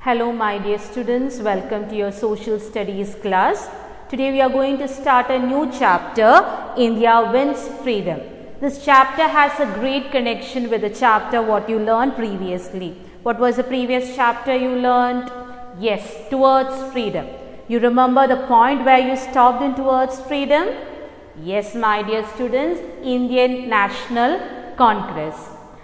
Hello my dear students, welcome to your social studies class. Today we are going to start a new chapter, India Wins Freedom. This chapter has a great connection with the chapter what you learned previously. What was the previous chapter you learned? Yes, Towards Freedom. You remember the point where you stopped in Towards Freedom? Yes my dear students, Indian National Congress.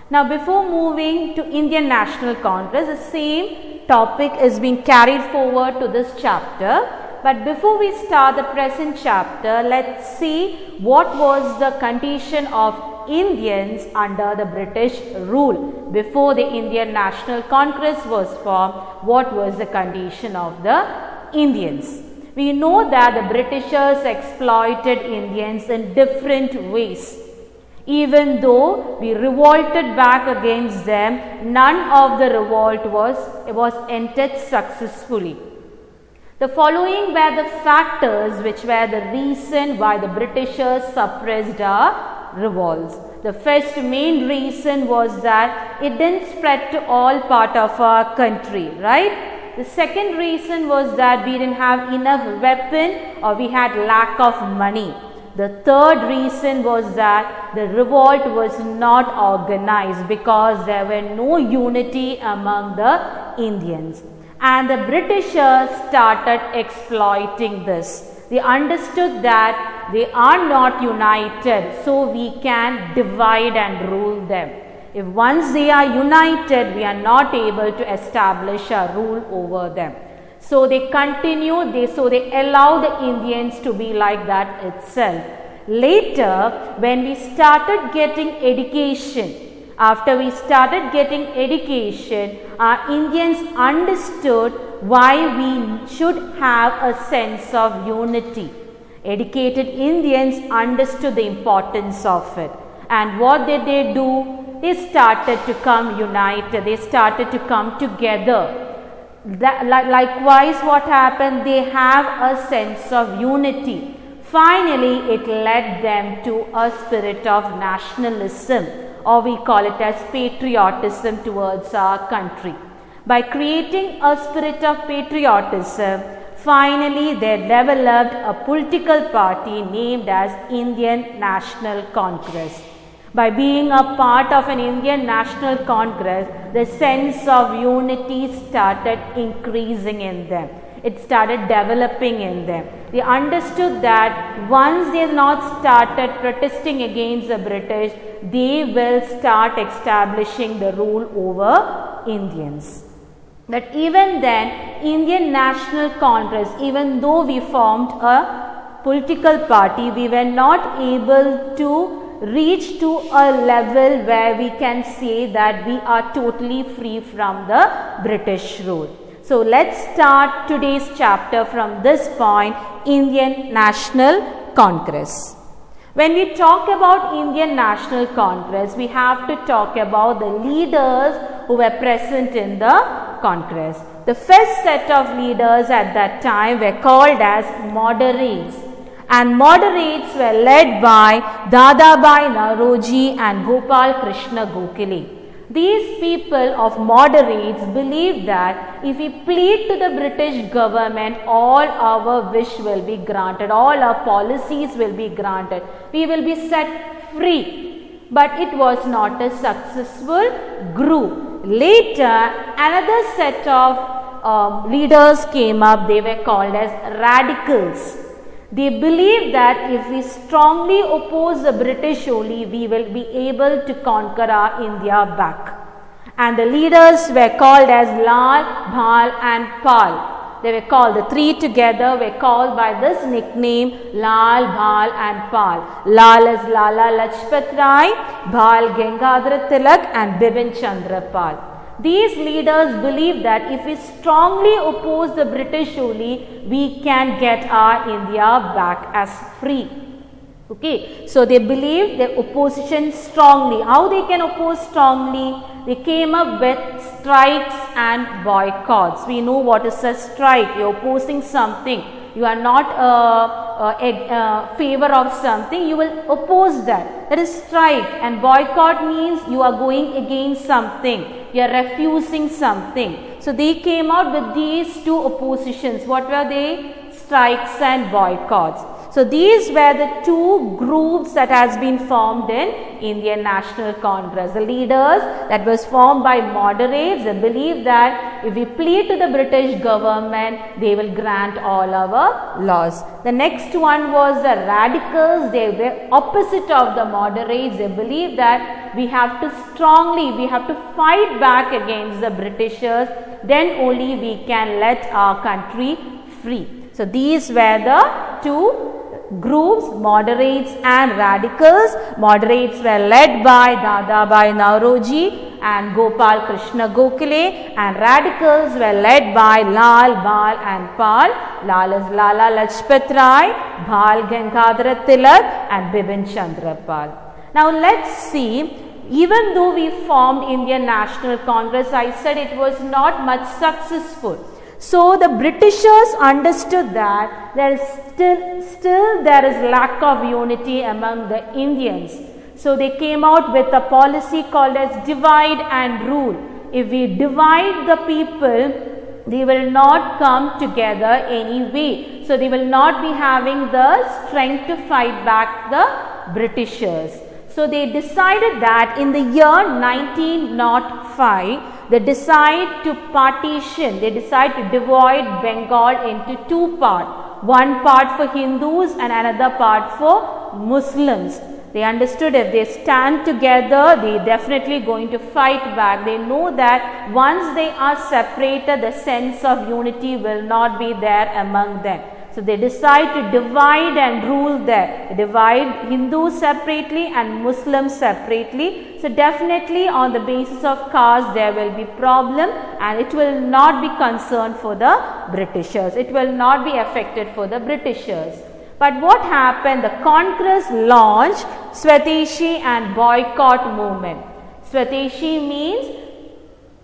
Now before moving to Indian National Congress, the same topic is being carried forward to this chapter. But before we start the present chapter, let's see what was the condition of Indians under the British rule. Before the Indian National Congress was formed, what was the condition of the Indians? We know that the Britishers exploited Indians in different ways. Even though we revolted back against them, none of the revolt was ended successfully. The following were the factors which were the reason why the Britishers suppressed our revolts. The first main reason was that it didn't spread to all part of our country, right? The second reason was that we didn't have enough weapon or we had lack of money. The third reason was that the revolt was not organized because there were no unity among the Indians. And the Britishers started exploiting this. They understood that they are not united, so we can divide and rule them. If once they are united, we are not able to establish a rule over them. So they continued, they allowed the Indians to be like that itself. Later, when we started getting education, after we started getting education, our Indians understood why we should have a sense of unity. Educated Indians understood the importance of it. And what did they do? They started to come united. They started to come together. Likewise, what happened? They have a sense of unity. Finally, it led them to a spirit of nationalism, or we call it as patriotism towards our country. By creating a spirit of patriotism, finally they developed a political party named as Indian National Congress. By being a part of an Indian National Congress, the sense of unity started increasing in them. It started developing in them. They understood that once they have not started protesting against the British, they will start establishing the rule over Indians. That even then, Indian National Congress, even though we formed a political party, we were not able to reach to a level where we can say that we are totally free from the British rule. So let's start today's chapter from this point, Indian National Congress. When we talk about Indian National Congress, we have to talk about the leaders who were present in the Congress. The first set of leaders at that time were called as moderates. And moderates were led by Dadabhai Naoroji and Gopal Krishna Gokhale. These people of moderates believed that if we plead to the British government, all our wish will be granted, all our policies will be granted, we will be set free. But it was not a successful group. Later, another set of leaders came up, they were called as radicals. They believed that if we strongly oppose the British only, we will be able to conquer our India back. And the leaders were called as Lal, Bhal and Pal. They were called, the three together were called by this nickname Lal, Bhal and Pal. Lal is Lala Lajpat Rai, Bhal Gangadhar Tilak and Bipin Chandra Pal. These leaders believed that if we strongly oppose the British only, we can get our India back as free. Okay, so they believed the opposition strongly. How they can oppose strongly? They came up with strikes and boycotts. We know what is a strike. You are opposing something. You are not favor of something. You will oppose that. That is strike. And boycott means you are going against something. we are refusing something. So they came out with these two oppositions. What were they? Strikes and boycotts. So these were the two groups that has been formed in Indian National Congress. The leaders that was formed by moderates, they believe that if we plead to the British government, they will grant all our laws. The next one was the radicals. They were opposite of the moderates. They believe that we have to fight back against the Britishers, then only we can let our country free. So these were the two groups, moderates and radicals. Moderates were led by Dadabhai Naoroji and Gopal Krishna Gokhale, and radicals were led by Lal, Bal and Pal. Lal is Lala Lajpat Rai, Bal Gangadhar Tilak and Bipin Chandra Pal. Now let's see, even though we formed Indian National Congress, I said it was not much successful. So the Britishers understood that there is still there is lack of unity among the Indians. So they came out with a policy called as divide and rule. If we divide the people, they will not come together anyway. So they will not be having the strength to fight back the Britishers. So they decided that in the year 1905, they decide to partition, they decide to divide Bengal into two parts. One part for Hindus and another part for Muslims. They understood if they stand together, they definitely going to fight back. They know that once they are separated, the sense of unity will not be there among them. So they decide to divide and rule there. They divide Hindus separately and Muslims separately. So definitely on the basis of caste there will be problem, and it will not be concerned for the Britishers. It will not be affected for the Britishers. But what happened? The Congress launched Swadeshi and boycott movement. Swadeshi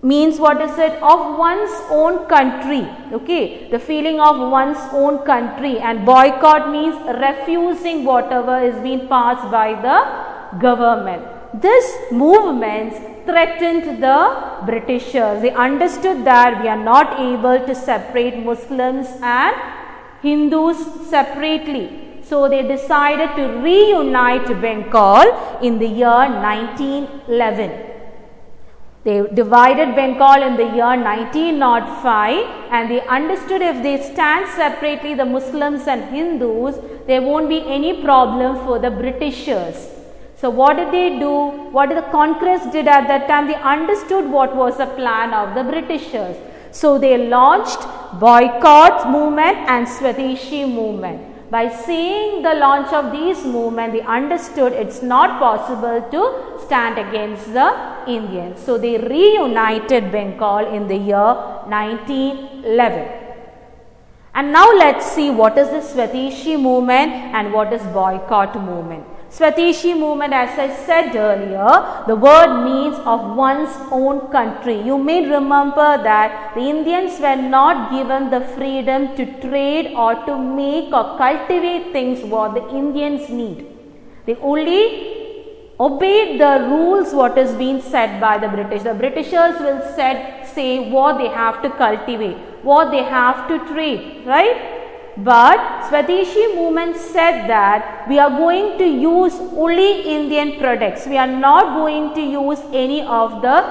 means what is it? Of one's own country. Okay, the feeling of one's own country, and boycott means refusing whatever is being passed by the government. This movement threatened the Britishers. They understood that we are not able to separate Muslims and Hindus separately. So they decided to reunite Bengal in the year 1911. They divided Bengal in the year 1905, and they understood if they stand separately, the Muslims and Hindus, there won't be any problem for the Britishers. So what did they do? What did the Congress did at that time? They understood what was the plan of the Britishers. So they launched boycott movement and Swadeshi movement. By seeing the launch of these movements, they understood it's not possible to stand against the Indians. So they reunited Bengal in the year 1911. And now let's see what is the Swadeshi movement and what is boycott movement. Swadeshi movement, as I said earlier, the word means of one's own country. You may remember that the Indians were not given the freedom to trade or to make or cultivate things what the Indians need. They only obeyed the rules what is being said by the British. The Britishers will say what they have to cultivate, what they have to trade, right? But Swadeshi movement said that we are going to use only Indian products. We are not going to use any of the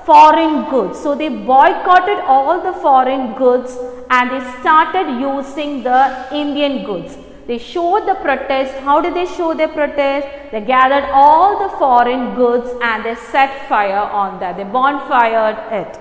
foreign goods. So they boycotted all the foreign goods and they started using the Indian goods. They showed the protest. How did they show their protest? They gathered all the foreign goods and they set fire on that. They bonfired it.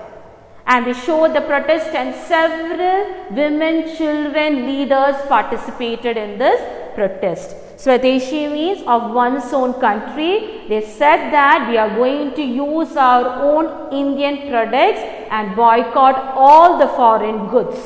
And they showed the protest, and several women, children, leaders participated in this protest. Swadeshi means of one's own country. They said that we are going to use our own Indian products and boycott all the foreign goods.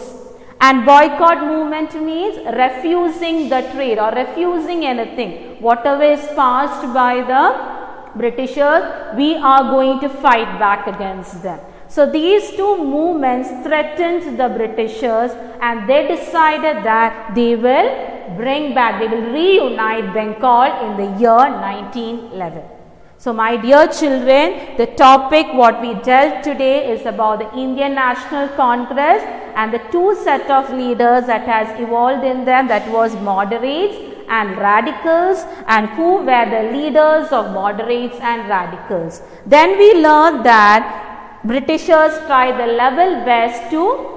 And boycott movement means refusing the trade or refusing anything. Whatever is passed by the Britishers, we are going to fight back against them. So these two movements threatened the Britishers, and they decided that they will bring back, they will reunite Bengal in the year 1911. So my dear children, the topic what we dealt today is about the Indian National Congress and the two set of leaders that has evolved in them, that was moderates and radicals, and who were the leaders of moderates and radicals. Then we learned that Britishers tried the level best to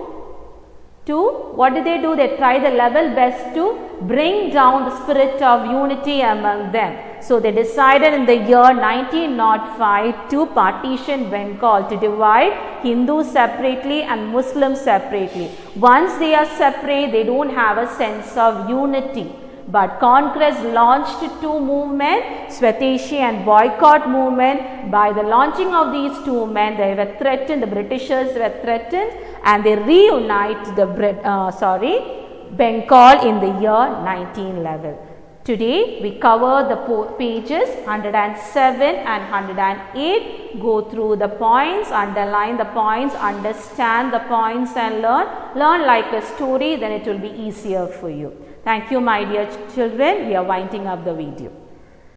what did they do? They tried the level best to bring down the spirit of unity among them. So they decided in the year 1905 to partition Bengal, to divide Hindus separately and Muslims separately. Once they are separate, they don't have a sense of unity. But Congress launched two movements, Swadeshi and Boycott movement. By the launching of these two men, they were threatened, the Britishers were threatened, and they reunite the Bengal in the year 1911. Today we cover the pages 107 and 108. Go through the points, underline the points, understand the points and learn. Learn like a story, then it will be easier for you. Thank you, my dear children. We are winding up the video.